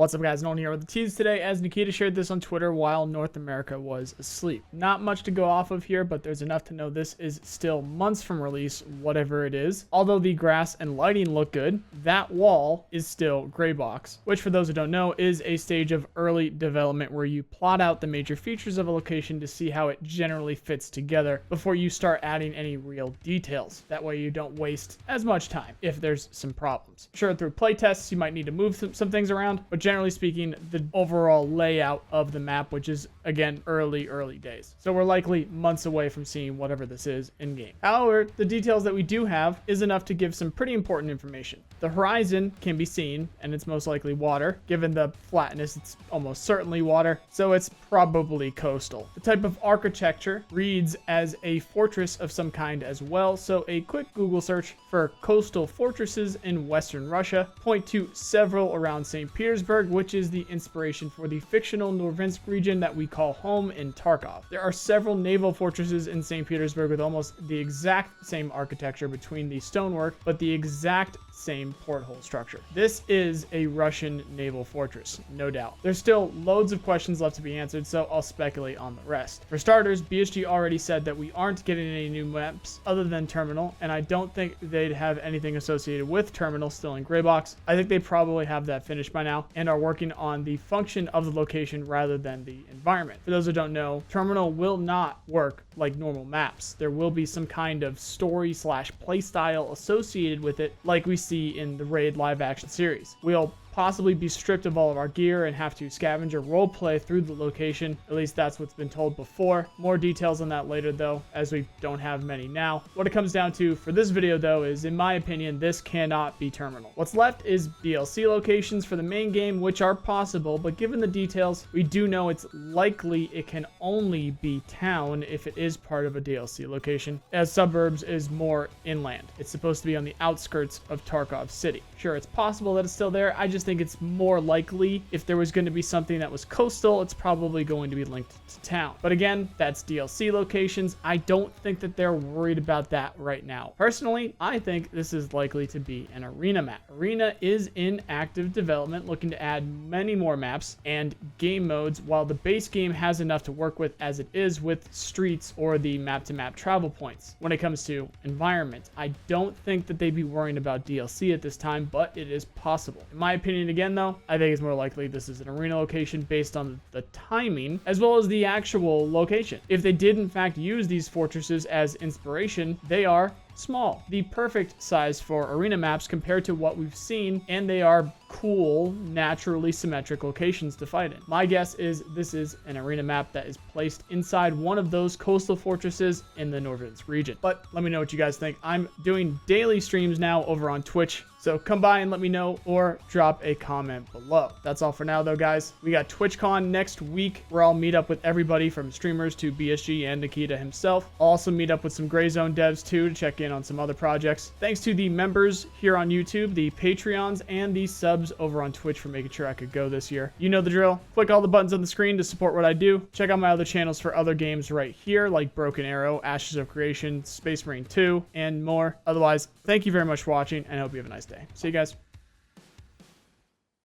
What's up, guys? Nolan here with the tease today, as Nikita shared this on Twitter while North America was asleep. Not much to go off of here, but there's enough to know this is still months from release, whatever it is. Although the grass and lighting look good, that wall is still gray box, which for those who don't know is a stage of early development where you plot out the major features of a location to see how it generally fits together before you start adding any real details. That way you don't waste as much time if there's some problems. Sure, through playtests you might need to move some things around, but generally speaking, the overall layout of the map, which is again early days. So we're likely months away from seeing whatever this is in game. However, the details that we do have is enough to give some pretty important information. The horizon can be seen, and it's most likely water. Given the flatness, it's almost certainly water, so it's probably coastal. The type of architecture reads as a fortress of some kind as well, so a quick Google search for coastal fortresses in Western Russia point to several around St. Petersburg, which is the inspiration for the fictional Norvinsk region that we call home in Tarkov. There are several naval fortresses in St. Petersburg with almost the exact same architecture between the stonework, but the exact same porthole structure. This is a Russian naval fortress, no doubt. There's still loads of questions left to be answered, so I'll speculate on the rest. For starters, BSG already said that we aren't getting any new maps other than Terminal, and I don't think they'd have anything associated with Terminal still in Graybox. I think they probably have that finished by now and are working on the function of the location rather than the environment. For those who don't know, Terminal will not work like normal maps. There will be some kind of story / playstyle associated with it, like we see in the Raid live action series. We'll possibly be stripped of all of our gear and have to scavenge or roleplay through the location. At least that's what's been told before. More details on that later though, as we don't have many now. What it comes down to for this video though is, in my opinion, this cannot be Terminal. What's left is DLC locations for the main game, which are possible, but given the details, we do know it's likely it can only be town if it is part of a DLC location, as suburbs is more inland. It's supposed to be on the outskirts of Tarkov City. Sure, it's possible that it's still there. I just think it's more likely if there was going to be something that was coastal, it's probably going to be linked to town. But again, that's DLC locations. I don't think that they're worried about that right now. Personally, I think this is likely to be an arena map. Arena is in active development, looking to add many more maps and game modes, while the base game has enough to work with as it is with streets or the map-to-map travel points. When it comes to environment, I don't think that they'd be worrying about DLC at this time, but it is possible. In my opinion, again though, I think it's more likely this is an arena location based on the timing as well as the actual location. If they did in fact use these fortresses as inspiration, they are small, the perfect size for arena maps compared to what we've seen, and they are cool, naturally symmetric locations to fight in. My guess is this is an arena map that is placed inside one of those coastal fortresses in the Norvinsk region. But let me know what you guys think. I'm doing daily streams now over on Twitch, so come by and let me know or drop a comment below. That's all for now though, guys. We got TwitchCon next week where I'll meet up with everybody from streamers to BSG and Nikita himself. I'll also meet up with some Gray Zone devs too to check in on some other projects. Thanks to the members here on YouTube, the Patreons, and the subs over on Twitch for making sure I could go this year. You know the drill. Click all the buttons on the screen to support what I do. Check out my other channels for other games right here, like Broken Arrow, Ashes of Creation, Space Marine 2, and more. Otherwise, thank you very much for watching, and I hope you have a nice day. See you guys.